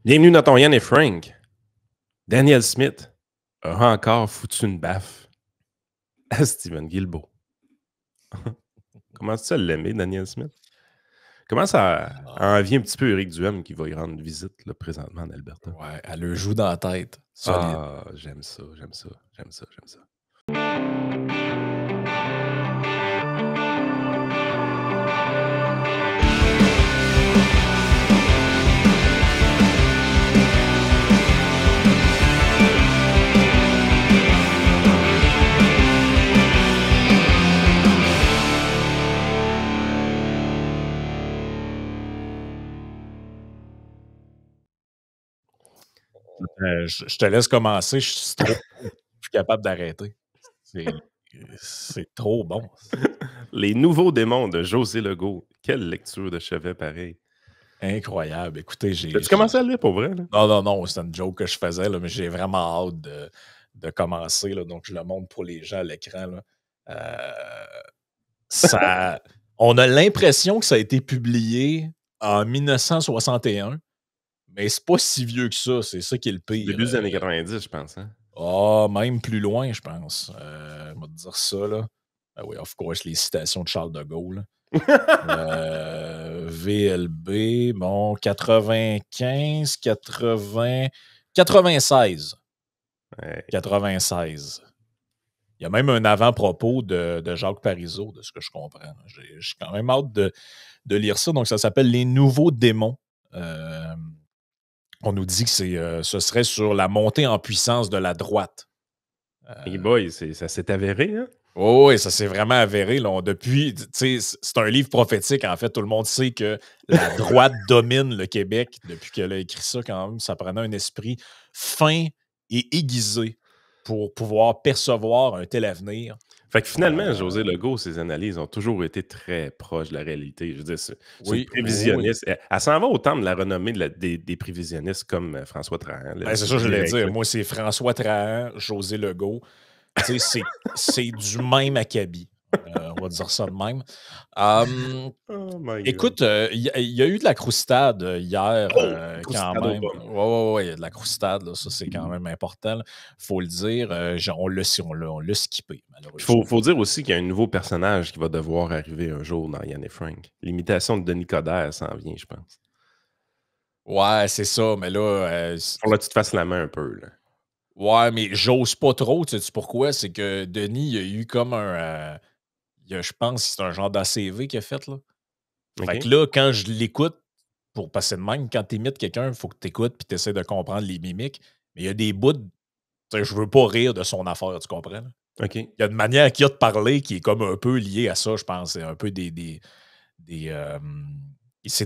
Bienvenue dans ton Yann et Frank. Daniel Smith a encore foutu une baffe à Steven Guilbeault. Comment ça l'aimer, Daniel Smith? Comment ça envie un petit peu Éric Duhem qui va y rendre visite là, présentement en Alberta? Ouais, elle le joue dans la tête. Solide. Ah, j'aime ça. Je te laisse commencer. Je suis trop plus capable d'arrêter. C'est trop bon. Les nouveaux démons de José Legault. Quelle lecture de chevet pareil. Incroyable. Écoutez, j'ai. As-tu commencé à le lire pour vrai? Là? Non, c'est une joke que je faisais, là, mais j'ai vraiment hâte de commencer. Là, donc, je le montre pour les gens à l'écran. On a l'impression que ça a été publié en 1961, mais c'est pas si vieux que ça. C'est ça qui est le pire. Début des années 90, je pense. Hein? Ah, même plus loin, je pense. On va te dire ça, là. Ah oui, of course, les citations de Charles de Gaulle. VLB, bon, 95, 80, 96. Ouais. 96. Il y a même un avant-propos de Jacques Parizeau, de ce que je comprends. J'ai quand même hâte de lire ça. Donc, ça s'appelle Les Nouveaux Démons. On nous dit que ce serait sur la montée en puissance de la droite. Hey boy, ça s'est avéré, hein? Oh, oui, ça s'est vraiment avéré. Là. C'est un livre prophétique. En fait, tout le monde sait que la droite domine le Québec depuis qu'elle a écrit ça quand même. Ça prenait un esprit fin et aiguisé pour pouvoir percevoir un tel avenir. Fait que finalement, José Legault, ses analyses ont toujours été très proches de la réalité. Je veux dire, c'est une prévisionniste. Oui. Elle s'en va autant de la renommée des prévisionnistes comme François Trahan. Ben, c'est ça que je voulais dire. Moi, c'est François Trahan, José Legault. C'est du même acabit. On va dire ça de même. Écoute, il y a eu de la croustade hier, quand même. Oui, il y a de la croustade. Là, ça, c'est quand même important. Il faut le dire. On l'a skippé, malheureusement. Il faut dire aussi qu'il y a un nouveau personnage qui va devoir arriver un jour dans Yann et Frank. L'imitation de Denis Coderre s'en vient, je pense. Ouais, c'est ça. Mais là... faut que tu te fasses la main un peu, là. Ouais, mais j'ose pas trop. Tu sais pourquoi? C'est que Denis, il y a eu comme un... je pense que c'est un genre d'ACV qu'il a fait, là. Okay. Fait que là, quand je l'écoute, pour passer de même, quand tu imites quelqu'un, il faut que tu écoutes et tu essaies de comprendre les mimiques. Mais il y a des bouts, je veux pas rire de son affaire, tu comprends? Là? OK. Il y a une manière qu'il y a de parler qui est comme un peu liée à ça, je pense. C'est un peu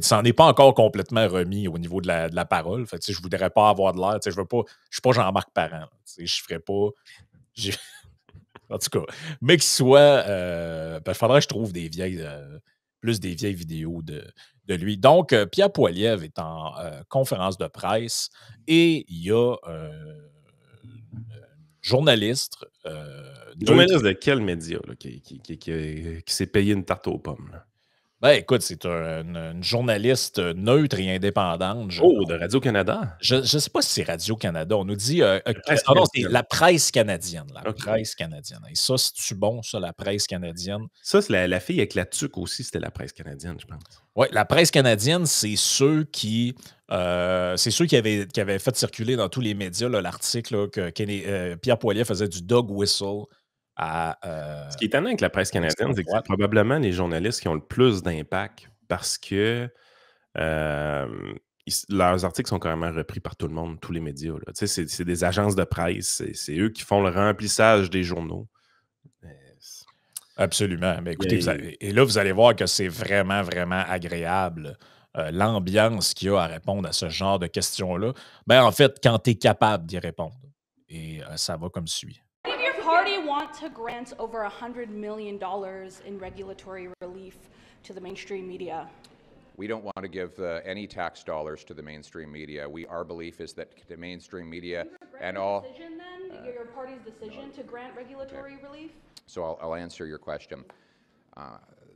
c'en est pas encore complètement remis au niveau de la parole. Fait que, je voudrais pas avoir de l'air. Je suis pas Jean-Marc Parent. Je ferais pas. En tout cas, mais qu'il soit. Il faudrait que je trouve plus des vieilles vidéos de lui. Donc, Pierre Poilievre est en conférence de presse et il y a journaliste. Journaliste de quel média là, qui s'est payé une tarte aux pommes? Là? Ben, écoute, c'est une journaliste neutre et indépendante. De Radio-Canada? Je ne sais pas si c'est Radio-Canada. On nous dit... non, c'est la presse canadienne. Presse canadienne. Et ça, c'est-tu bon, ça, la presse canadienne? Ça, c'est la fille avec la tuque aussi, c'était la presse canadienne, je pense. Oui, la presse canadienne, c'est ceux qui avaient fait circuler dans tous les médias l'article que Pierre Poilievre faisait du dog whistle. Ce qui est étonnant avec la presse canadienne, c'est que c'est probablement les journalistes qui ont le plus d'impact parce que leurs articles sont carrément repris par tout le monde, tous les médias. C'est des agences de presse, c'est eux qui font le remplissage des journaux. Absolument. Mais écoutez, et là, vous allez voir que c'est vraiment, vraiment agréable. L'ambiance qu'il y a à répondre à ce genre de questions-là. Ben, en fait, quand tu es capable d'y répondre. Et ça va comme suit. Party want to grant over $100 million in regulatory relief to the mainstream media? We don't want to give any tax dollars to the mainstream media. Our belief is that the mainstream media and all... Decision, then? Your party's decision to grant regulatory relief? So I'll answer your question.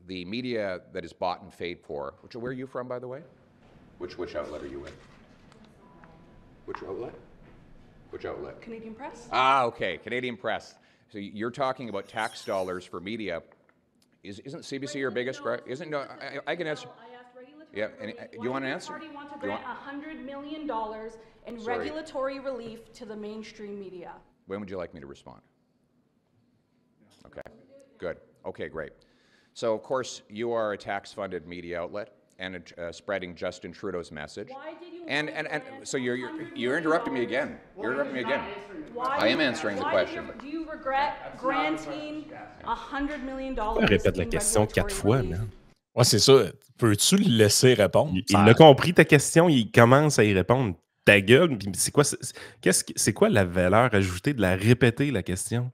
The media that is bought and paid for, where are you from, by the way? Which outlet are you in? Which outlet? Which outlet? Canadian Press. Ah, okay, Canadian Press. So you're talking about tax dollars for media. Isn't CBC your biggest? Isn't no? I can answer. I asked regulatory. Yeah, and you want an answer? Party want to grant $100 million in regulatory relief to the mainstream media. When would you like me to respond? Okay, good. Okay, great. So, of course, you are a tax-funded media outlet and spreading Justin Trudeau's message. Why did you and so you're interrupting me again. You're interrupting me again. I am answering the question. Do you regret granting $100 million? Répète la question 4 fois, man. Ouais, c'est ça. Peux-tu le laisser répondre? Il a compris ta question, il commence à y répondre. Ta gueule, puis c'est quoi la valeur ajoutée de la répéter, la question?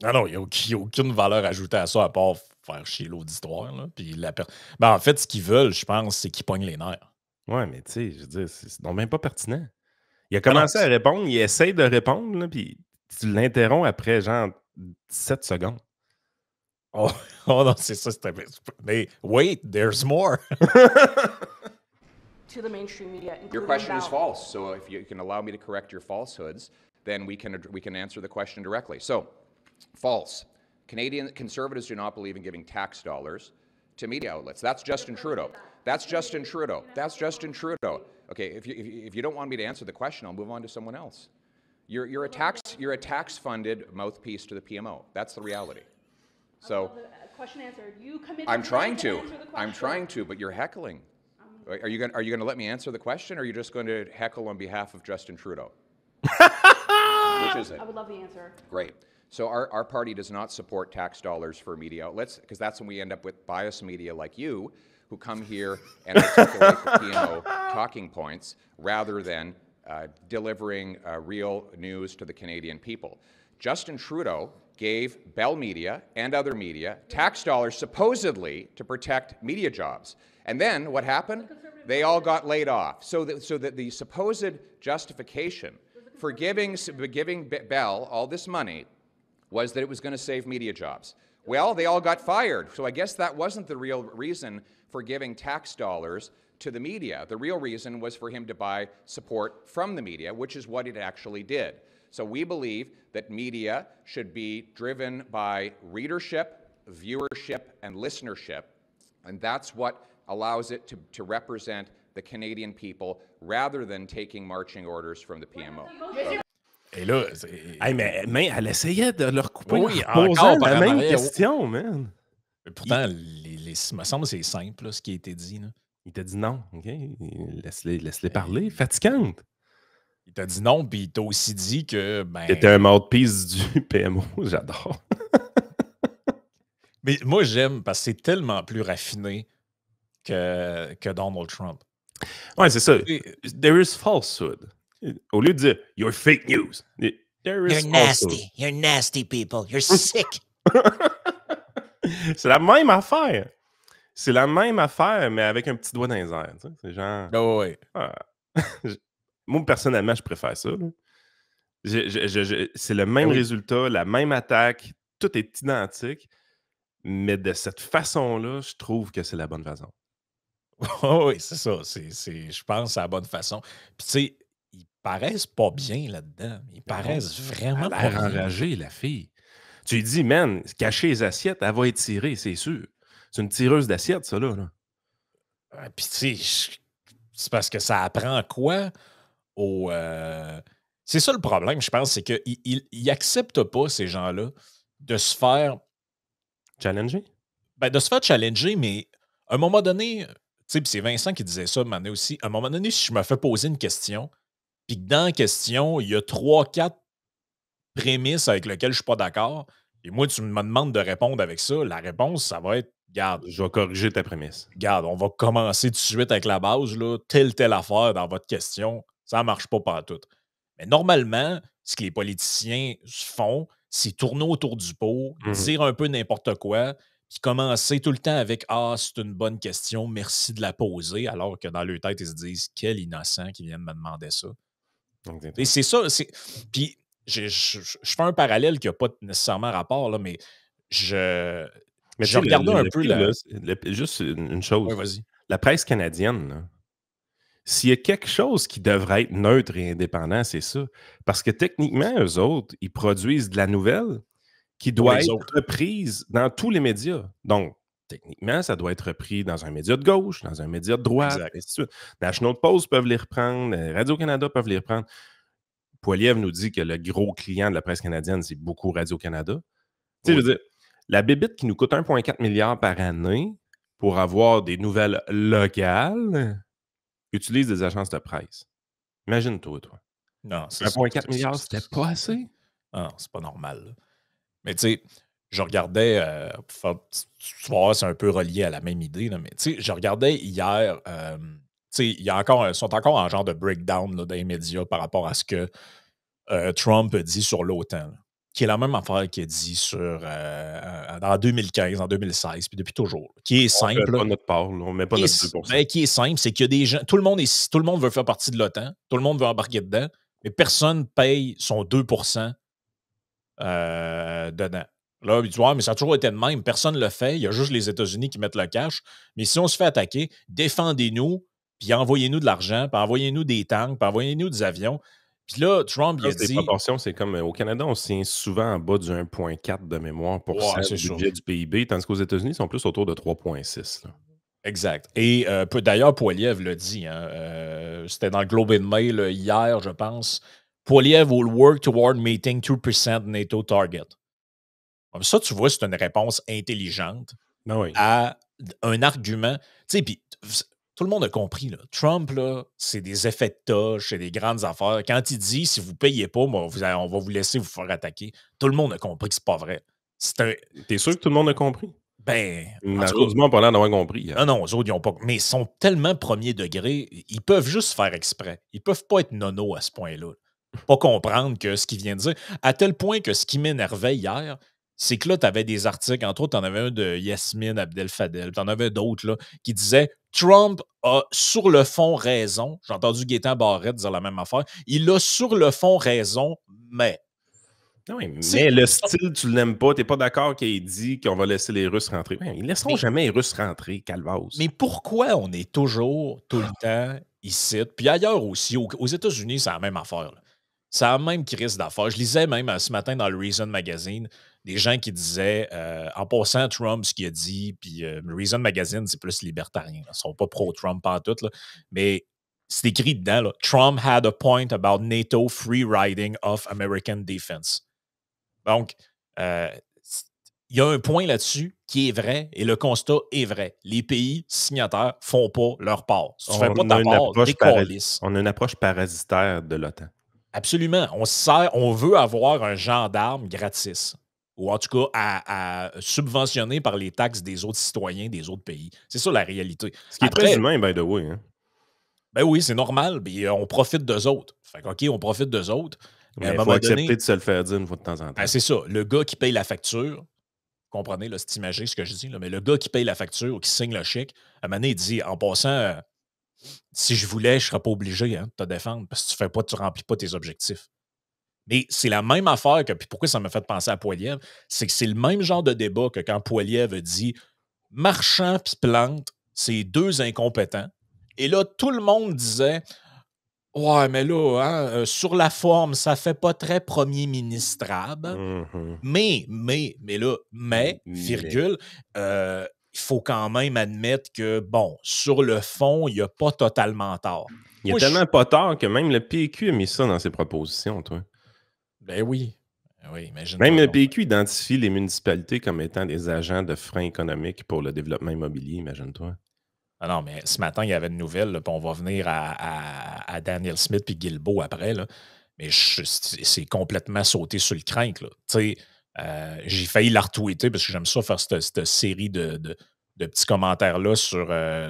Non, il n'y a aucune valeur ajoutée à ça à part faire chier l'auditoire. Puis ben, en fait, ce qu'ils veulent, je pense, c'est qu'ils pognent les nerfs. Ouais, mais tu sais, je veux dire, c'est donc même pas pertinent. Il a commencé à répondre, il essaie de répondre, là, puis tu l'interromps après genre 17 secondes. Oh non, c'est ça. Mais wait, there's more. To the mainstream media. Your question is false. So if you can allow me to correct your falsehoods, then we can answer the question directly. So, false. Canadian Conservatives do not believe in giving tax dollars to media outlets. That's Justin Trudeau. That's Justin Trudeau. That's Justin Trudeau. Okay, if you don't want me to answer the question, I'll move on to someone else. You're a tax-funded mouthpiece to the PMO. That's the reality. So, question answered. You committed. I'm trying to. Answer the question. I'm trying to, but you're heckling. Are you going to let me answer the question, or are you just going to heckle on behalf of Justin Trudeau? Which is it? I would love the answer. Great. So our party does not support tax dollars for media outlets, because that's when we end up with biased media like you, who come here and articulate the PMO talking points rather than delivering real news to the Canadian people. Justin Trudeau gave Bell Media and other media tax dollars supposedly to protect media jobs. And then what happened? They all got laid off. So that the supposed justification for giving Bell all this money was that it was going to save media jobs. Well, they all got fired. So I guess that wasn't the real reason for giving tax dollars to the media. The real reason was for him to buy support from the media, which is what it actually did. So we believe that media should be driven by readership, viewership, and listenership, and that's what allows it to represent the Canadian people rather than taking marching orders from the PMO. Et là, hey, mais elle essayait de leur couper oui, encore la même question, man. Mais pourtant, il me semble que c'est simple, là, ce qui a été dit. Là. Il t'a dit non, OK? Laisse-les parler. Fatigante. Il t'a dit non, puis il t'a aussi dit que... Ben... T'étais un mouthpiece du PMO. J'adore. Mais moi, j'aime parce que c'est tellement plus raffiné que Donald Trump. Ouais, c'est ça. There is falsehood. Au lieu de dire « You're fake news », there is You're nasty. You're nasty people. You're sick. C'est la même affaire. C'est la même affaire, mais avec un petit doigt dans les airs. Tu sais? C'est genre... Oh, ouais. Moi, personnellement, je préfère ça. Là. C'est le même résultat, la même attaque. Tout est identique. Mais de cette façon-là, je trouve que c'est la bonne façon. Oui, c'est ça. Je pense que c'est la bonne façon. Puis, tu sais, ils paraissent pas bien là-dedans. Ils paraissent vraiment pas bien. Enragée, la fille. Tu lui dis, man, cacher les assiettes, elle va étirer, c'est sûr. C'est une tireuse d'assiettes, ça, là. Puis, tu sais, c'est parce que ça apprend quoi au... C'est ça le problème, je pense, c'est qu'ils n'acceptent pas, ces gens-là, de se faire... Challenger? Ben, de se faire challenger, mais à un moment donné, tu sais, c'est Vincent qui disait ça, maintenant aussi, à un moment donné, si je me fais poser une question, puis que dans la question, il y a 3-4 prémices avec lesquelles je ne suis pas d'accord, et moi, tu me demandes de répondre avec ça, la réponse, ça va être, regarde. Je vais corriger ta prémisse. Regarde, on va commencer tout de suite avec la base, là, telle affaire dans votre question, ça ne marche pas partout. Mais normalement, ce que les politiciens font, c'est tourner autour du pot, dire un peu n'importe quoi, puis commencer tout le temps avec « Ah, c'est une bonne question, merci de la poser », alors que dans leur tête, ils se disent « Quel innocent qui vient de me demander ça. » Et c'est ça. Puis, je fais un parallèle qui n'a pas nécessairement rapport, là, mais je regardais un peu... Juste une chose. Oui, vas-y. La presse canadienne, là, S'il y a quelque chose qui devrait être neutre et indépendant, c'est ça. Parce que techniquement, eux autres, ils produisent de la nouvelle qui Pour doit les être autres. reprise dans tous les médias. Donc, techniquement, ça doit être repris dans un média de gauche, dans un média de droite, Exact. ainsi de suite. National Post peuvent les reprendre, Radio-Canada peuvent les reprendre. Poiliev nous dit que le gros client de la presse canadienne, c'est beaucoup Radio-Canada. Tu sais, je veux dire, la bébite qui nous coûte 1,4 milliard par année pour avoir des nouvelles locales utilise des agences de presse. Imagine-toi, toi. Non, c'est 1,4 milliard, c'était pas assez? Non, c'est pas normal. Là. Mais tu sais, je regardais, tu vas voir, c'est un peu relié à la même idée, là, mais tu sais, je regardais hier, tu sais, ils sont encore en genre de breakdown là, dans les médias par rapport à ce que Trump a dit sur l'OTAN, là, qui est la même affaire qu'il a dit en 2015, en 2016, puis depuis toujours, qui est On ne fait simple. pas notre part, là, on ne met pas Qui notre est, 2%. ben, qui est simple, c'est qu'il y a des gens, tout le monde veut faire partie de l'OTAN, tout le monde veut embarquer dedans, mais personne paye son 2% dedans. Là, il dit, ouais, mais ça a toujours été de même. Personne ne le fait. Il y a juste les États-Unis qui mettent le cash. Mais si on se fait attaquer, défendez-nous, puis envoyez-nous de l'argent, puis envoyez-nous des tanks, puis envoyez-nous des avions. Puis là, Trump, il a Les dit. proportions, c'est comme au Canada, on se tient souvent en bas du 1,4 de mémoire pour Ouais, cent c'est du ça. budget du PIB, tandis qu'aux États-Unis, ils sont plus autour de 3,6. là. Exact. Et d'ailleurs, Poiliev l'a dit. Hein, c'était dans le Globe and Mail hier, je pense. Poiliev will work toward meeting 2% NATO target. Comme ça, tu vois, c'est une réponse intelligente Ah oui. à un argument. Tu sais, puis tout le monde a compris. Là. Trump, là, c'est des effets de touche, c'est des grandes affaires. Quand il dit si vous ne payez pas, moi, on va vous laisser vous faire attaquer, tout le monde a compris que c'est pas vrai. T'es sûr que tout le monde a compris? Ben, en La tout majorité cas, du monde n'a pas l'air d'avoir compris. hein. non, eux autres, ils n'ont pas. Mais ils sont tellement premier degré, ils peuvent juste faire exprès. Ils peuvent pas être nono à ce point-là. Pas comprendre que ce qu'il vient de dire. À tel point que ce qui m'énervait hier, c'est que là, tu avais des articles, entre autres, tu en avais un de Yasmine Abdel-Fadel, tu en avais d'autres là, qui disaient Trump a sur le fond raison. J'ai entendu Gaétan Barrette dire la même affaire. Il a sur le fond raison, mais. Ah oui, C'est- mais le style, tu l'aimes pas, t'es pas d'accord qu'il dit qu'on va laisser les Russes rentrer. Ben, ils laisseront Mais- jamais les Russes rentrer, Calvas. Mais pourquoi on est toujours, tout le temps, ici, puis ailleurs aussi, aux États-Unis, c'est la même affaire. là. C'est la même crise d'affaires. Je lisais même ce matin dans le Reason Magazine des gens qui disaient, en passant Trump, ce qu'il a dit, puis Reason Magazine, c'est plus libertarien. Ils ne sont pas pro-Trump en tout, là, mais c'est écrit dedans, là, Trump had a point about NATO free riding of American defense. Donc, il y a un point là-dessus qui est vrai et le constat est vrai. Les pays signataires font pas leur part. Si tu fais pas ta part, décalisse. On a une approche parasitaire de l'OTAN. Absolument. On veut avoir un gendarme gratis. Ou en tout cas à subventionner par les taxes des autres citoyens des autres pays. C'est ça la réalité. Ce qui est Après, très humain, by the way. Hein. ben oui, c'est normal. Mais on profite d'eux autres. Fait que, OK, on profite d'eux autres. Mais à un Il faut moment accepter donné, de se le faire dire une fois de temps en temps. ben, c'est ça. Le gars qui paye la facture, comprenez, là, c'est imagé ce que je dis, là, mais le gars qui paye la facture ou qui signe le chèque, à un moment donné, il dit en passant, si je voulais, je ne serais pas obligé hein, de te défendre parce que tu ne remplis pas tes objectifs. Mais c'est la même affaire que, puis pourquoi ça m'a fait penser à Poiliev, c'est que c'est le même genre de débat que quand Poiliev a dit Marchand puis Plante, c'est deux incompétents. Et là, tout le monde disait ouais, mais là, hein, sur la forme, ça fait pas très premier ministrable. Mhm. Mais là, virgule, il faut quand même admettre que, bon, sur le fond, il n'y a pas totalement tort. Il y a Moi, tellement pas tard que même le PQ a mis ça dans ses propositions, toi. Ben oui. Ben oui, imagine. Même le PQ identifie les municipalités comme étant des agents de frein économique pour le développement immobilier, imagine-toi. Ah non, mais ce matin, il y avait une nouvelle, là, puis on va venir à Daniel Smith puis Guilbeault après, là. Mais c'est complètement sauté sur le crank, là. Tu sais, j'ai failli la retweeter parce que j'aime ça faire cette série de petits commentaires-là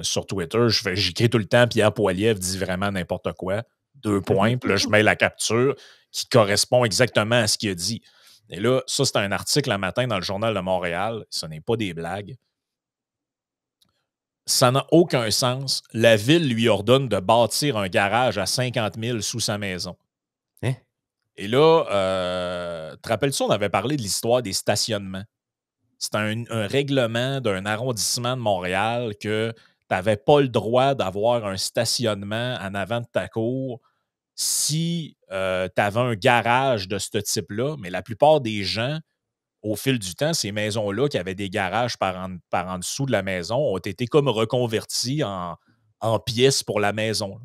sur Twitter. J'écris tout le temps, Pierre Poilievre dit vraiment n'importe quoi. 2 points, puis là, je mets la capture qui correspond exactement à ce qu'il a dit. Et là, ça, c'est un article un matin dans le Journal de Montréal. Ce n'est pas des blagues. Ça n'a aucun sens. La ville lui ordonne de bâtir un garage à 50 000 sous sa maison. Hein? Et là, te rappelles-tu, on avait parlé de l'histoire des stationnements. C'est un règlement d'un arrondissement de Montréal que n'avais pas le droit d'avoir un stationnement en avant de ta cour si tu avais un garage de ce type-là. Mais la plupart des gens, au fil du temps, ces maisons-là qui avaient des garages par en dessous de la maison ont été comme reconvertis en pièces pour la maison.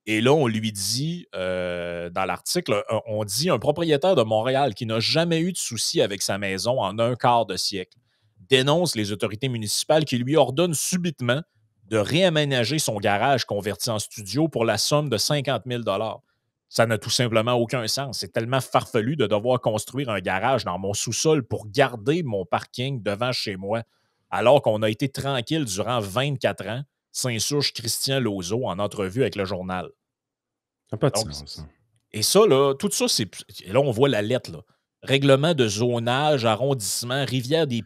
Et là, on lui dit, dans l'article, on dit un propriétaire de Montréal qui n'a jamais eu de souci avec sa maison en un quart de siècle dénonce les autorités municipales qui lui ordonnent subitement de réaménager son garage converti en studio pour la somme de 50 000 $. Ça n'a tout simplement aucun sens. C'est tellement farfelu de devoir construire un garage dans mon sous-sol pour garder mon parking devant chez moi, alors qu'on a été tranquille durant 24 ans, s'insurge Christian Lauzo en entrevue avec le journal. Ça n'a pas de Donc, sens, ça. et ça, là, tout ça, c'est. Et là, on voit la lettre, là. Règlement de zonage, arrondissement, Rivière des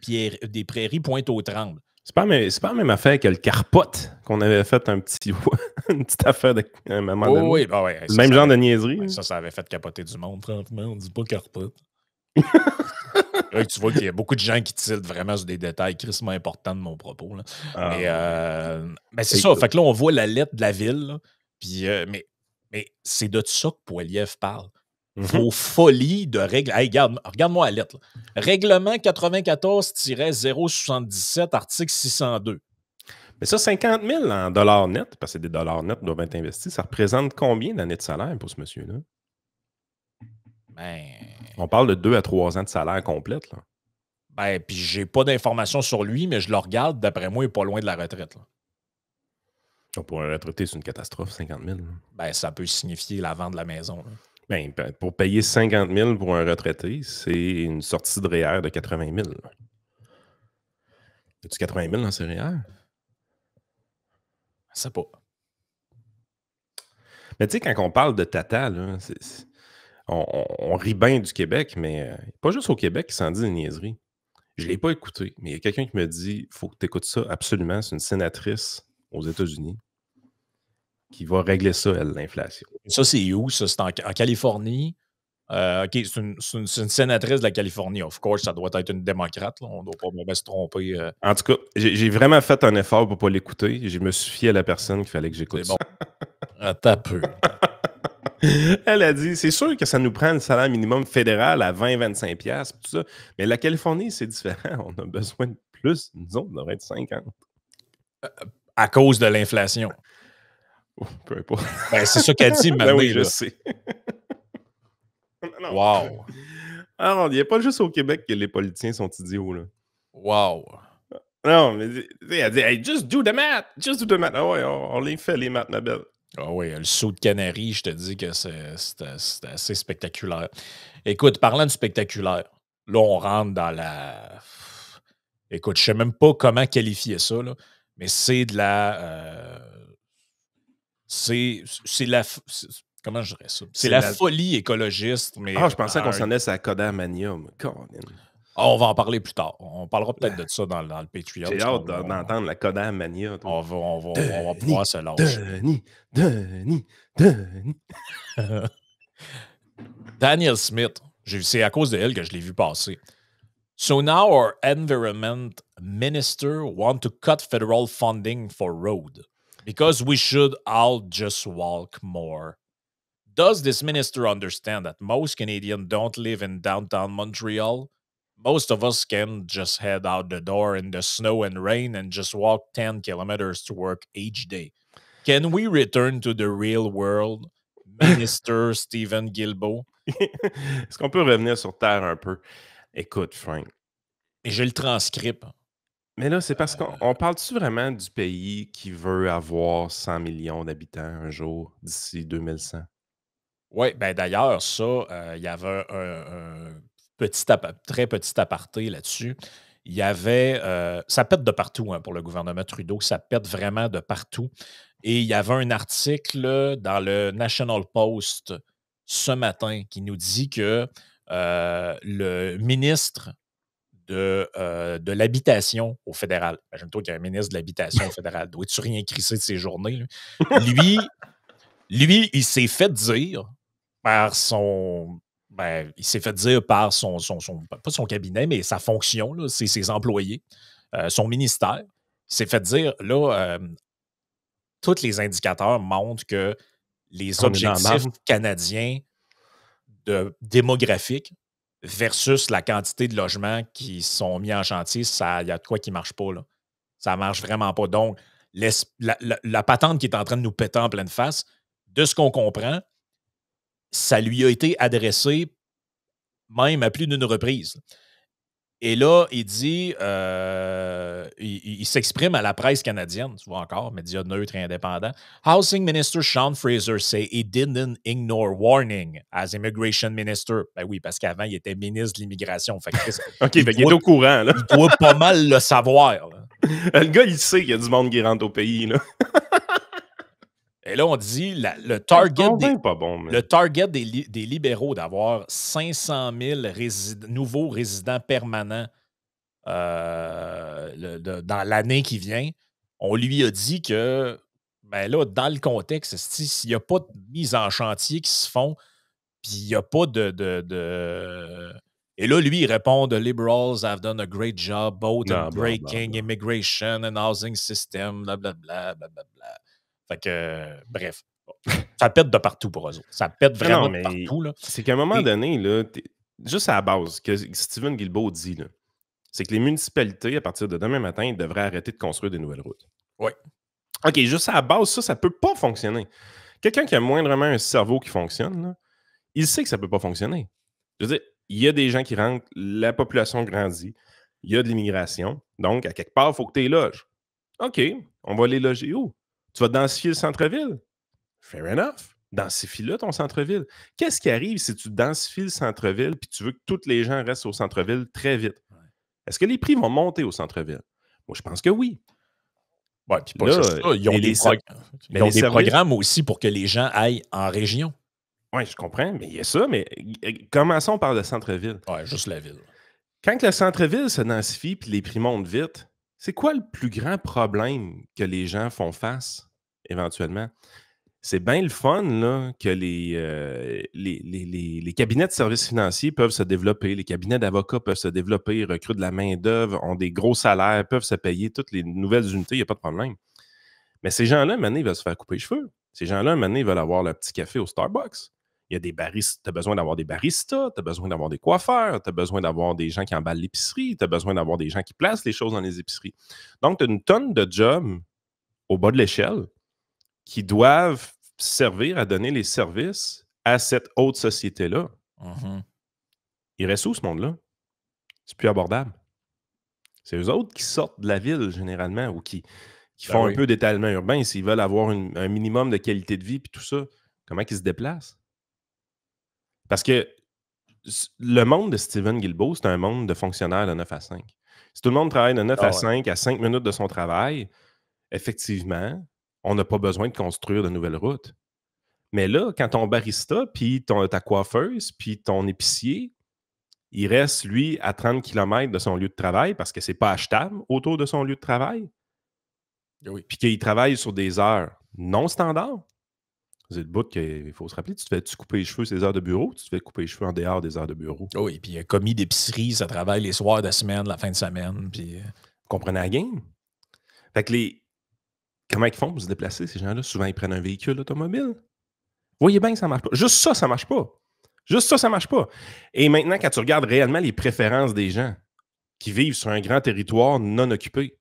Prairies, Pointe-aux-Trembles. C'est pas la même affaire que le Carpote qu'on avait fait une petite affaire à un moment donné. Oui, le même genre de niaiserie. Ouais, ça avait fait capoter du monde. Franchement, on dit pas Carpote. Là, tu vois qu'il y a beaucoup de gens qui tiltent vraiment sur des détails crissement importants de mon propos. Là. Mais c'est ça. Fait que là, on voit la lettre de la ville. Là, puis, mais c'est de ça que Poilievre parle. Vos folies de règles. Hey, regarde-moi la lettre. Là. Règlement 94-077, article 602. Mais ça, 50 000 en dollars nets, parce que des dollars nets doivent être investis, ça représente combien d'années de salaire pour ce monsieur-là? Ben. On parle de 2 à 3 ans de salaire complète. Là. Ben, puis j'ai pas d'informations sur lui, mais je le regarde. D'après moi, il est pas loin de la retraite. Là. Donc, pour un retraité, c'est une catastrophe, 50 000. Là. Ben, ça peut signifier la vente de la maison. Là. Ben, pour payer 50 000 pour un retraité, c'est une sortie de REER de 80 000. As-tu 80 000 dans ce REER? Je sais pas. Mais tu sais, quand on parle de Tata, là, on rit bien du Québec, mais pas juste au Québec qui s'en dit des niaiseries. Je ne l'ai pas écouté, mais il y a quelqu'un qui me dit « Faut que tu écoutes ça absolument. » C'est une sénatrice aux États-Unis qui va régler ça, elle, l'inflation. Ça, c'est où? Ça, c'est en Californie. OK, c'est une sénatrice de la Californie. Of course, ça doit être une démocrate. Là. On ne doit pas se tromper. En tout cas, j'ai vraiment fait un effort pour ne pas l'écouter. Je me suis fié à la personne qu'il fallait que j'écoute C'est bon. ça. Attends un peu. Elle a dit, c'est sûr que ça nous prend le salaire minimum fédéral à 20-25$, tout ça. Mais la Californie, c'est différent. On a besoin de plus. Nous autres, on devrait être 50. À cause de l'inflation. Oh, peu importe. Ben, c'est ça qu'elle dit maintenant. Ben oui, je sais. Non. Wow. Alors, il n'y a pas juste au Québec que les politiciens sont idiots. Là. Wow. Non, mais elle dit, hey, just do the math. Just do the math. Ah ouais, on les fait, les maths, ma belle. Ah oui, le saut de Canary, je te dis que c'est assez spectaculaire. Écoute, parlant de spectaculaire, là, on rentre dans la... Écoute, je ne sais même pas comment qualifier ça, là, mais c'est de la... c'est la... Comment je dirais ça? C'est la folie écologiste. Mais je pensais qu'on s'en est à Kodamanium. on va en parler plus tard. On parlera peut-être de ça dans le Patreon. J'ai hâte d'entendre la Kodamania. On va pouvoir se lâcher. Denis. Danielle Smith, c'est à cause de elle que je l'ai vu passer. So now our environment minister want to cut federal funding for road because we should all just walk more. Does this minister understand that most Canadians don't live in downtown Montreal? Most of us can just head out the door in the snow and rain and just walk 10 kilometers to work each day. Can we return to the real world, Minister Stephen Guilbeault? Est-ce qu'on peut revenir sur Terre un peu? Écoute, Frank. Et j'ai le transcript. Mais là, c'est parce qu'on parle-tu vraiment du pays qui veut avoir 100 millions d'habitants un jour d'ici 2100? Oui, ben d'ailleurs, ça, il y avait un très petit aparté là-dessus. Il y avait... ça pète de partout pour le gouvernement Trudeau. Ça pète vraiment de partout. Et il y avait un article dans le National Post ce matin qui nous dit que le ministre de l'habitation au fédéral, imagine-toi qu'il y a un ministre de l'habitation au fédéral, doit-tu rien crisser de ses journées? Lui, il s'est fait dire par son... Ben, il s'est fait dire par son pas son cabinet, mais sa fonction, là, c'est ses employés, son ministère. Il s'est fait dire, là, tous les indicateurs montrent que les On est dans la objectifs marde. canadiens démographiques versus la quantité de logements qui sont mis en chantier, il y a de quoi qui ne marche pas. Là. Ça ne marche vraiment pas. Donc, la patente qui est en train de nous péter en pleine face, de ce qu'on comprend, ça lui a été adressé même à plus d'une reprise. Et là, il dit, il s'exprime à la presse canadienne, tu vois encore, médias neutres et indépendants. Housing Minister Sean Fraser say he didn't ignore warning as Immigration Minister. Ben oui, parce qu'avant, il était ministre de l'Immigration. Fait que, OK, il est au courant, là. Il doit pas mal le savoir. Là. Le gars, il sait qu'il y a du monde qui rentre au pays, là. Et là, on dit le target, pas bon, mais... le target des libéraux d'avoir 500 000 nouveaux résidents permanents dans l'année qui vient, on lui a dit que, ben là, dans le contexte, s'il n'y a pas de mise en chantier qui se font, puis il n'y a pas Et là, lui, il répond « The Liberals have done a great job both in breaking immigration and housing system, blablabla, blablabla. » Fait que, bref, ça pète de partout pour eux autres. Ça pète vraiment de partout. Là. C'est qu'à un moment donné, là, juste à la base, que Stephen Guilbeault dit, là, c'est que les municipalités, à partir de demain matin, devraient arrêter de construire des nouvelles routes. Oui. OK, juste à la base, ça ne peut pas fonctionner. Quelqu'un qui a moindrement un cerveau qui fonctionne, là, il sait que ça ne peut pas fonctionner. Je veux dire, il y a des gens qui rentrent, la population grandit, il y a de l'immigration, donc à quelque part, il faut que tu les loges. OK, on va les loger où? Tu vas densifier le centre-ville? Fair enough. Densifie-le ton centre-ville. Qu'est-ce qui arrive si tu densifies le centre-ville et tu veux que tous les gens restent au centre-ville très vite? Est-ce que les prix vont monter au centre-ville? Moi, je pense que oui. Ouais, puis pas juste ça. Ils ont des programmes aussi pour que les gens aillent en région. Oui, je comprends, mais il y a ça, mais commençons par le centre-ville. Oui, juste la ville. Quand le centre-ville se densifie et les prix montent vite, c'est quoi le plus grand problème que les gens font face éventuellement? C'est bien le fun là, que les cabinets de services financiers peuvent se développer, les cabinets d'avocats peuvent se développer, recrutent de la main-d'œuvre, ont des gros salaires, peuvent se payer toutes les nouvelles unités, il n'y a pas de problème. Mais ces gens-là, un moment donné, ils veulent se faire couper les cheveux. Ces gens-là, un moment donné, ils veulent avoir leur petit café au Starbucks. Il y a des baristas, tu as besoin d'avoir des baristas, tu as besoin d'avoir des coiffeurs, tu as besoin d'avoir des gens qui emballent l'épicerie, tu as besoin d'avoir des gens qui placent les choses dans les épiceries. Donc, tu as une tonne de jobs au bas de l'échelle qui doivent servir à donner les services à cette haute société-là. Mm-hmm. Il reste où, ce monde-là? C'est plus abordable. C'est eux autres qui sortent de la ville, généralement, ou qui font un peu d'étalement urbain. S'ils veulent avoir un minimum de qualité de vie et tout ça, comment ils se déplacent? Parce que le monde de Stephen Guilbeault, c'est un monde de fonctionnaires de 9 à 5. Si tout le monde travaille de 9 à 5 à 5 minutes de son travail, effectivement, on n'a pas besoin de construire de nouvelles routes. Mais là, quand ton barista, puis ta coiffeuse, puis ton épicier, il reste, lui, à 30 km de son lieu de travail parce que c'est pas achetable autour de son lieu de travail, puis qu'il travaille sur des heures non standards. C'est le bout qu'il faut se rappeler. Tu te fais couper les cheveux ces heures de bureau, tu te fais couper les cheveux en dehors des heures de bureau. Oui, puis il y a commis d'épicerie, ça travaille les soirs de semaine, la fin de semaine. Puis... Vous comprenez la game? Fait que comment ils font pour se déplacer, ces gens-là? Souvent, ils prennent un véhicule automobile. Vous voyez bien que ça ne marche pas. Juste ça ne marche pas. Juste ça ne marche pas. Et maintenant, quand tu regardes réellement les préférences des gens qui vivent sur un grand territoire non occupé,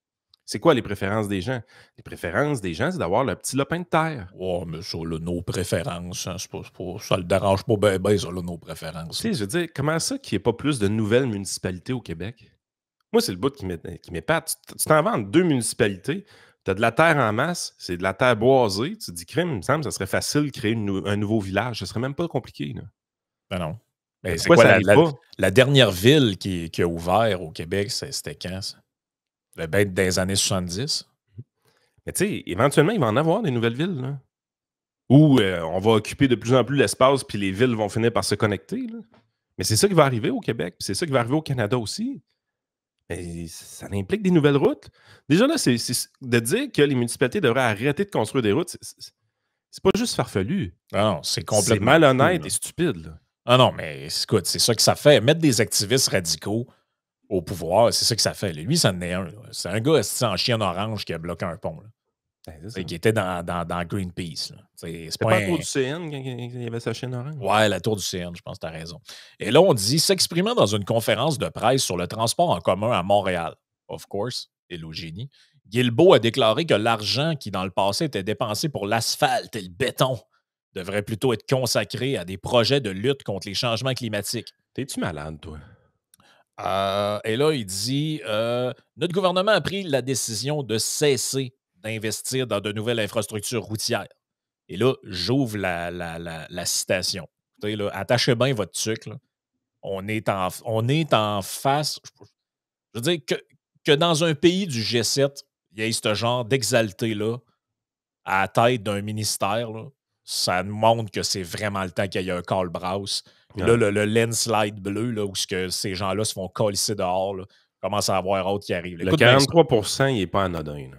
c'est quoi les préférences des gens? Les préférences des gens, c'est d'avoir le petit lopin de terre. Ouais, mais ça, là, nos préférences, hein, ça le dérange pas bien, ça, là, nos préférences. Tu sais, je veux dire, comment ça qu'il n'y ait pas plus de nouvelles municipalités au Québec? Moi, c'est le bout qui m'épate. Tu t'en vas en 2 municipalités, tu as de la terre en masse, c'est de la terre boisée. Tu te dis, crime, il me semble que ça serait facile de créer un nouveau village. Ce serait même pas compliqué. Là. Ben non. Mais c'est quoi la dernière ville qui a ouvert au Québec, c'était quand, ça? Le bête des années 70. Mais tu sais, éventuellement, il va en avoir des nouvelles villes. Là, où on va occuper de plus en plus l'espace, puis les villes vont finir par se connecter. Là. Mais c'est ça qui va arriver au Québec, puis c'est ça qui va arriver au Canada aussi. Mais ça implique des nouvelles routes. Déjà là, c'est de dire que les municipalités devraient arrêter de construire des routes, c'est pas juste farfelu. Non, c'est complètement... C'est malhonnête et stupide. Là. Ah non, mais écoute, c'est ça que ça fait. Mettre des activistes radicaux au pouvoir, c'est ça que ça fait. Lui, ça en est un. Là. C'est un gars en chien orange qui a bloqué un pont. Là. Qui était dans Greenpeace. C'est pas pas la tour du CN quand il y avait sa chaîne orange? Ouais, la tour du CN, je pense que tu as raison. Et là, on dit s'exprimant dans une conférence de presse sur le transport en commun à Montréal, of course, et le génie, Guilbeault a déclaré que l'argent qui, dans le passé, était dépensé pour l'asphalte et le béton devrait plutôt être consacré à des projets de lutte contre les changements climatiques. T'es-tu malade, toi? Et là, il dit notre gouvernement a pris la décision de cesser d'investir dans de nouvelles infrastructures routières. Et là, j'ouvre la citation. Là, attachez bien votre tuque. Là. On est en face. Je veux dire que dans un pays du G7, il y ait ce genre d'exalté-là à la tête d'un ministère, là, ça nous montre que c'est vraiment le temps qu'il y ait un Karl Braus. Puis là, le landslide bleu, là, où ces gens-là se font colisser dehors, là, commence à avoir autre qui arrive. Le 43 il n'est pas anodin. Là.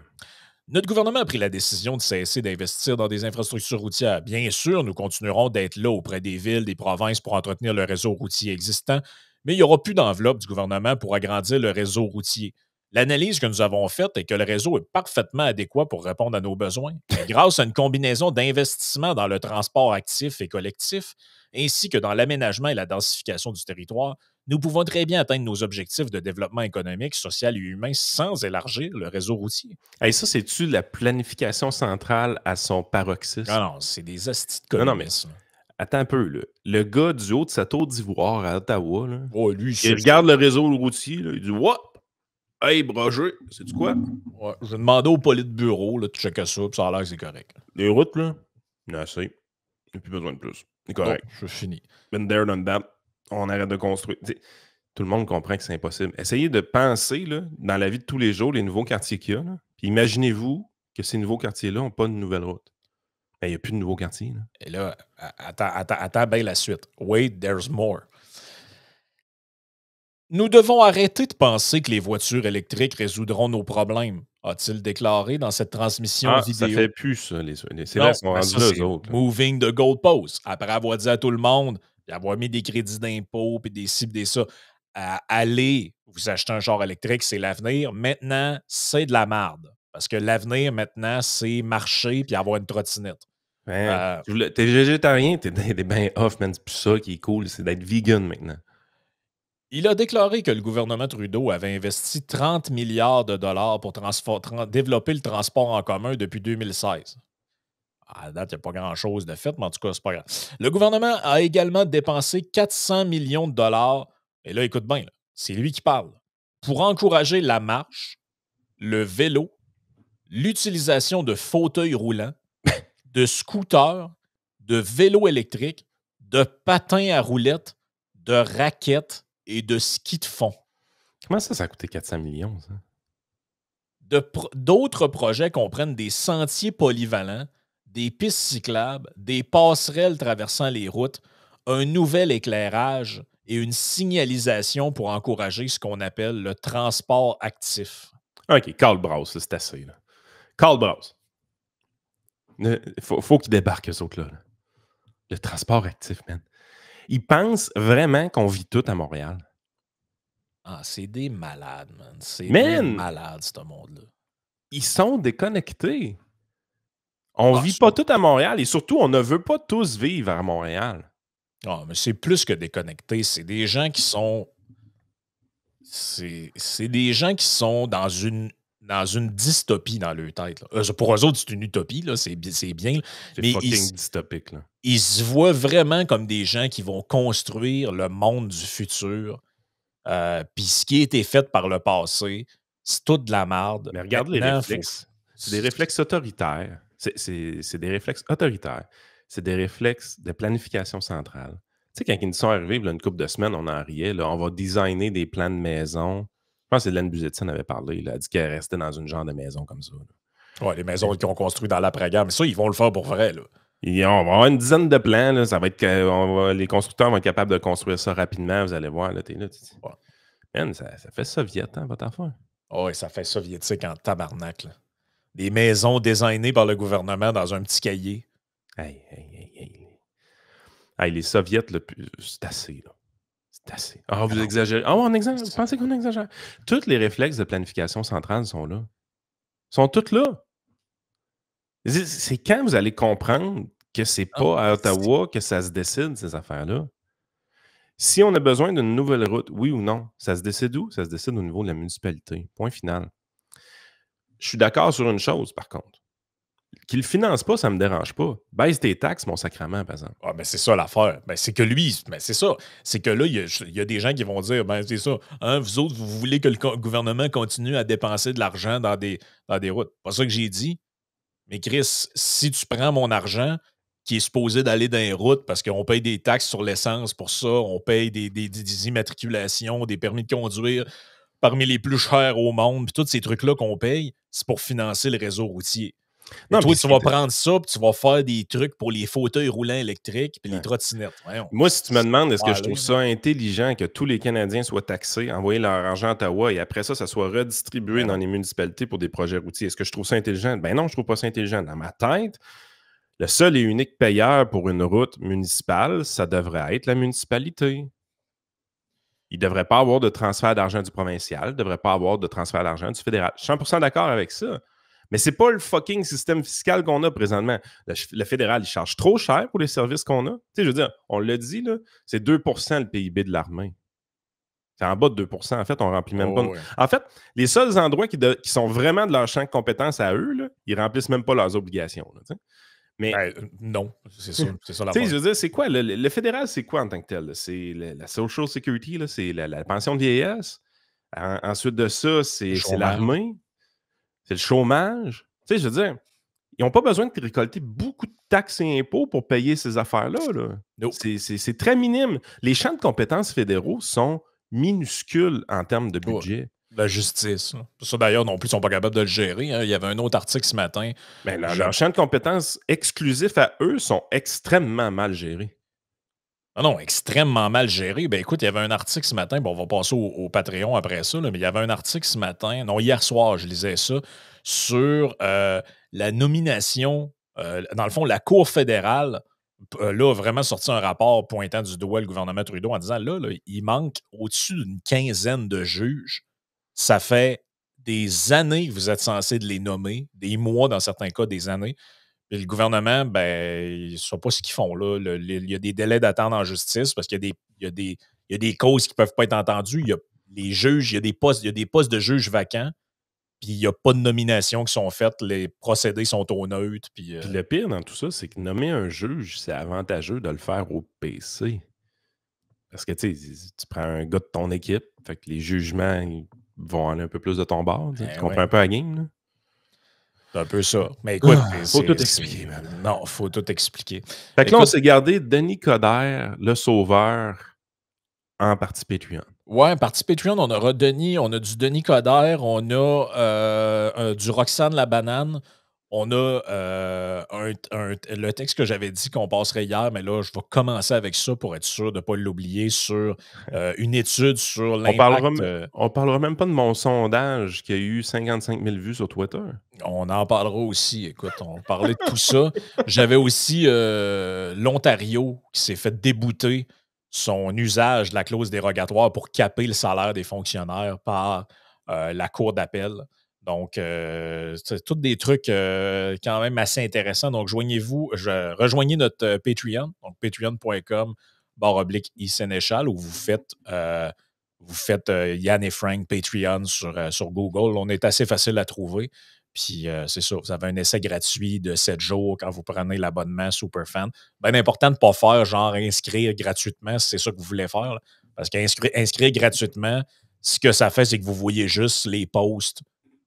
Notre gouvernement a pris la décision de cesser d'investir dans des infrastructures routières. Bien sûr, nous continuerons d'être là auprès des villes, des provinces pour entretenir le réseau routier existant, mais il n'y aura plus d'enveloppe du gouvernement pour agrandir le réseau routier. L'analyse que nous avons faite est que le réseau est parfaitement adéquat pour répondre à nos besoins. Mais grâce à une combinaison d'investissements dans le transport actif et collectif, ainsi que dans l'aménagement et la densification du territoire, nous pouvons très bien atteindre nos objectifs de développement économique, social et humain sans élargir le réseau routier. Hey, ça, c'est-tu la planification centrale à son paroxysme? Non, c'est des astis de communisme. Non, mais attends un peu. Là. Le gars du haut de sa tour d'ivoire à Ottawa, là, lui, il regarde le réseau routier, là, il dit « What? Hey, Roger, sais-tu quoi? » Ouais, je vais demander au politburo, là, tu checkes ça, puis ça a l'air que c'est correct. Les routes, là, il y en a assez. Il n'y a plus besoin de plus. C'est correct. Je finis. Been there, done that. On arrête de construire. T'sais, tout le monde comprend que c'est impossible. Essayez de penser, là, dans la vie de tous les jours, les nouveaux quartiers qu'il y a. Là. Puis imaginez-vous que ces nouveaux quartiers-là n'ont pas de nouvelle route. Ben, il n'y a plus de nouveaux quartiers. Là. Et là, attends bien la suite. Wait, there's more. Nous devons arrêter de penser que les voitures électriques résoudront nos problèmes, a-t-il déclaré dans cette transmission vidéo. Ça fait plus, ça. C'est là, ils sont rendus là, eux autres. Moving the goalpost. Après avoir dit à tout le monde, puis avoir mis des crédits d'impôt, puis des ci, des ça, allez vous acheter un char électrique, c'est l'avenir. Maintenant, c'est de la merde. Parce que l'avenir, maintenant, c'est marcher puis avoir une trottinette. T'es végétarien, t'es bien off, man. C'est plus ça qui est cool, c'est d'être vegan maintenant. Il a déclaré que le gouvernement Trudeau avait investi 30 milliards de dollars pour développer le transport en commun depuis 2016. À date, il n'y a pas grand-chose de fait, mais en tout cas, c'est pas grave. Le gouvernement a également dépensé 400 millions de dollars, et là, écoute bien, c'est lui qui parle, pour encourager la marche, le vélo, l'utilisation de fauteuils roulants, de scooters, de vélos électriques, de patins à roulettes, de raquettes et de ski de fond. Comment ça a coûté 400 millions, ça? D'autres projets comprennent des sentiers polyvalents, des pistes cyclables, des passerelles traversant les routes, un nouvel éclairage et une signalisation pour encourager ce qu'on appelle le transport actif. OK, Karl Braus, c'est assez. Là. Karl Braus. Faut qu'il débarque, eux autres, là. Le transport actif, man. Ils pensent vraiment qu'on vit tout à Montréal. Ah, c'est des malades, man. C'est des malades, ce monde-là. Ils sont déconnectés. On vit pas tout à Montréal et surtout, on ne veut pas tous vivre à Montréal. Non, mais c'est plus que déconnectés. C'est des gens qui sont... C'est des gens qui sont dans une dystopie dans leur tête. Là. Pour eux autres, c'est une utopie, là, c'est bien. C'est mais fucking dystopique. Là. Ils se voient vraiment comme des gens qui vont construire le monde du futur. Puis ce qui a été fait par le passé, c'est toute de la merde. Mais regarde les réflexes. C'est des réflexes autoritaires. C'est des réflexes autoritaires. C'est des réflexes de planification centrale. Tu sais, quand ils nous sont arrivés, là, une couple de semaines, on en riait. Là, on va designer des plans de maison. Je pense que Hélène Buzzetti en avait parlé. Là, elle a dit qu'elle restait dans une genre de maison comme ça. Oui, les maisons qu'ils ont construites dans l'après-guerre. Mais ça, ils vont le faire pour vrai. Là. On va avoir une dizaine de plans. Là, ça va être les constructeurs vont être capables de construire ça rapidement. Vous allez voir. Là, ouais. Man, ça fait soviète, hein, votre affaire. Oh, oui, ça fait soviétique en tabarnak. Là. Des maisons designées par le gouvernement dans un petit cahier. Hey. Hey, les soviets, là, c'est assez. Là. C'est assez. Ah, vous exagérez. Ah, on exagère. Vous pensez qu'on exagère? Tous les réflexes de planification centrale sont là. Sont tous là. C'est quand vous allez comprendre que c'est pas à Ottawa que ça se décide, ces affaires-là? Si on a besoin d'une nouvelle route, oui ou non, ça se décide où? Ça se décide au niveau de la municipalité. Point final. Je suis d'accord sur une chose, par contre. Qu'il ne le finance pas, ça ne me dérange pas. Baisse tes taxes, mon sacrement, par exemple. Ah, ben c'est ça l'affaire. Ben, c'est que lui, ben c'est ça. C'est que là, il y a des gens qui vont dire, ben c'est ça, hein, vous autres, vous voulez que le gouvernement continue à dépenser de l'argent dans des routes. Pas ça que j'ai dit. Mais Chris, si tu prends mon argent qui est supposé d'aller dans les routes parce qu'on paye des taxes sur l'essence pour ça, on paye des immatriculations, des permis de conduire parmi les plus chers au monde, puis tous ces trucs-là qu'on paye, c'est pour financer le réseau routier. Et Non, toi, puis tu vas prendre ça, puis tu vas faire des trucs pour les fauteuils roulants électriques, puis les trottinettes. Voyons. Moi, si tu me demandes, est-ce que je Allez, trouve ça intelligent que tous les Canadiens soient taxés, envoyer leur argent à Ottawa et après ça soit redistribué Ben dans non. les municipalités pour des projets routiers? Est-ce que je trouve ça intelligent? Ben non, je trouve pas ça intelligent. Dans ma tête, le seul et unique payeur pour une route municipale, ça devrait être la municipalité. Il ne devrait pas avoir de transfert d'argent du provincial, il ne devrait pas avoir de transfert d'argent du fédéral. Je suis 100% d'accord avec ça. Mais c'est pas le fucking système fiscal qu'on a présentement. Le fédéral, il charge trop cher pour les services qu'on a. Tu sais, je veux dire, on l'a dit, là, c'est 2% le PIB de l'armée. C'est en bas de 2%. En fait, on ne remplit même pas. Ouais. En fait, les seuls endroits qui sont vraiment de leur champ de compétences à eux, là, ils ne remplissent même pas leurs obligations. Là, mais Ben, non, c'est ça la tu sais, je veux dire, c'est quoi? Le fédéral, c'est quoi en tant que tel? Là? C'est la Social Security, là? C'est la pension de vieillesse. Ensuite de ça, c'est l'armée. C'est le chômage. Tu sais, je veux dire, ils n'ont pas besoin de récolter beaucoup de taxes et impôts pour payer ces affaires-là. Là. Nope. C'est très minime. Les champs de compétences fédéraux sont minuscules en termes de budget. La justice. Là. Ça, d'ailleurs, non plus, ils ne sont pas capables de le gérer. Hein. Il y avait un autre article ce matin. Mais leurs champs de compétences exclusifs à eux sont extrêmement mal gérés. Ah non, extrêmement mal géré. Ben écoute, il y avait un article ce matin, bon, on va passer au Patreon après ça, là, mais il y avait un article ce matin, non, hier soir, je lisais ça, sur la nomination, dans le fond, la Cour fédérale, là, a vraiment sorti un rapport pointant du doigt le gouvernement Trudeau en disant, là il manque au-dessus d'une quinzaine de juges. Ça fait des années que vous êtes censé de les nommer, des mois dans certains cas, des années. Puis le gouvernement, ben, ils ne savent pas ce qu'ils font. Là. Il y a des délais d'attente en justice parce qu'il y a des causes qui ne peuvent pas être entendues. Il y a les juges, il y a des postes de juges vacants, puis il n'y a pas de nominations qui sont faites. Les procédés sont au neutre. Puis le pire dans tout ça, c'est que nommer un juge, c'est avantageux de le faire au PC. Parce que tu prends un gars de ton équipe, fait que les jugements ils vont aller un peu plus de ton bord. Tu comprends un peu la game, là? C'est un peu ça. Mais écoute, faut tout expliquer, man. Non, faut tout expliquer. Fait que là, on s'est gardé Denis Coderre, le sauveur, en partie Patreon. Ouais, partie Patreon, on aura Denis, on a du Denis Coderre, on a du Roxane la banane, on a le texte que j'avais dit qu'on passerait hier, mais là, je vais commencer avec ça pour être sûr de ne pas l'oublier sur une étude sur l'impact. On parlera même pas de mon sondage qui a eu 55 000 vues sur Twitter. On en parlera aussi. Écoute, on parlait de tout ça. J'avais aussi l'Ontario qui s'est fait débouter son usage de la clause dérogatoire pour caper le salaire des fonctionnaires par la Cour d'appel. Donc, c'est tous des trucs quand même assez intéressants. Donc, rejoignez notre Patreon, donc patreon.com/iSénéchal, où vous faites Yann et Frank Patreon sur Google. On est assez facile à trouver. Puis, c'est ça, vous avez un essai gratuit de 7 jours quand vous prenez l'abonnement Superfan. Bien important de ne pas faire genre inscrire gratuitement si c'est ça que vous voulez faire. Là. Parce qu'inscrire gratuitement, ce que ça fait, c'est que vous voyez juste les posts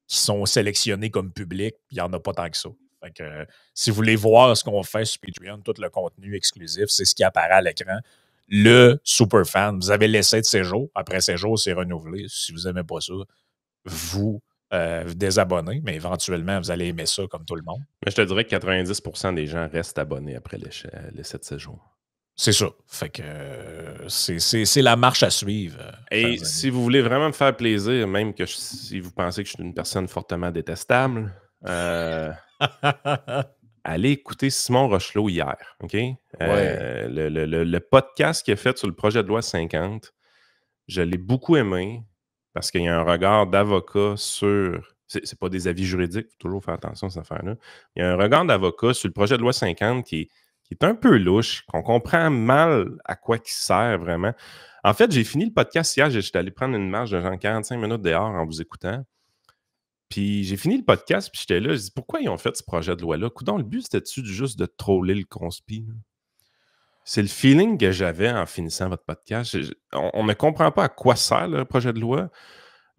qui sont sélectionnés comme publics, puis il n'y en a pas tant que ça. Fait que, si vous voulez voir ce qu'on fait sur Patreon, tout le contenu exclusif, c'est ce qui apparaît à l'écran. Le Superfan, vous avez l'essai de séjour. Après séjour, c'est renouvelé. Si vous n'aimez pas ça, vous désabonnez, mais éventuellement, vous allez aimer ça comme tout le monde. Mais je te dirais que 90% des gens restent abonnés après l'essai de séjour. C'est ça. Fait que c'est la marche à suivre. Et si vous voulez vraiment me faire plaisir, même que si vous pensez que je suis une personne fortement détestable, allez écouter Simon Rochelot hier. OK? Ouais. Le podcast qu'il a fait sur le projet de loi 50, je l'ai beaucoup aimé parce qu'il y a un regard d'avocat sur c'est pas des avis juridiques, il faut toujours faire attention à cette affaire-là. Il y a un regard d'avocat sur le projet de loi 50 qui est un peu louche, qu'on comprend mal à quoi il sert vraiment. En fait, j'ai fini le podcast hier, j'étais allé prendre une marche de genre 45 minutes dehors en vous écoutant. Puis j'ai fini le podcast, puis j'étais là, je dis pourquoi ils ont fait ce projet de loi-là? Coudonc, le but, c'était-tu juste de troller le conspi? Là? C'est le feeling que j'avais en finissant votre podcast. On ne comprend pas à quoi sert le projet de loi.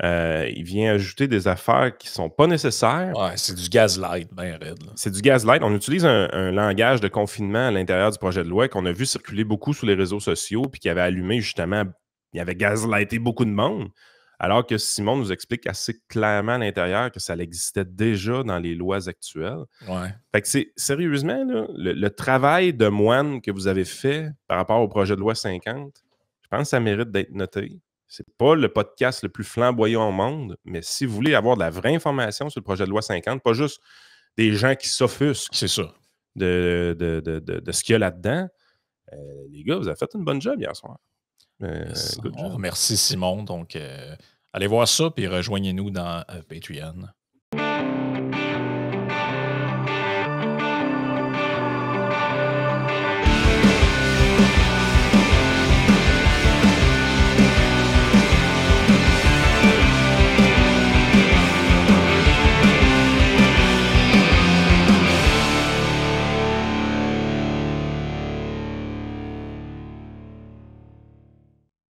Il vient ajouter des affaires qui ne sont pas nécessaires. Ouais, c'est du gaslight, bien raide. Là. C'est du gaslight. On utilise un langage de confinement à l'intérieur du projet de loi qu'on a vu circuler beaucoup sur les réseaux sociaux puis qui avait allumé justement, il avait gaslighté beaucoup de monde. Alors que Simon nous explique assez clairement à l'intérieur que ça existait déjà dans les lois actuelles. Ouais. Fait que c'est sérieusement, là, le travail de moine que vous avez fait par rapport au projet de loi 50, je pense que ça mérite d'être noté. C'est pas le podcast le plus flamboyant au monde, mais si vous voulez avoir de la vraie information sur le projet de loi 50, pas juste des gens qui s'offusquent C'est ça. de ce qu'il y a là-dedans, les gars, vous avez fait une bonne job hier soir. Good On job. remercie Simon. Donc, allez voir ça, puis rejoignez-nous dans Patreon.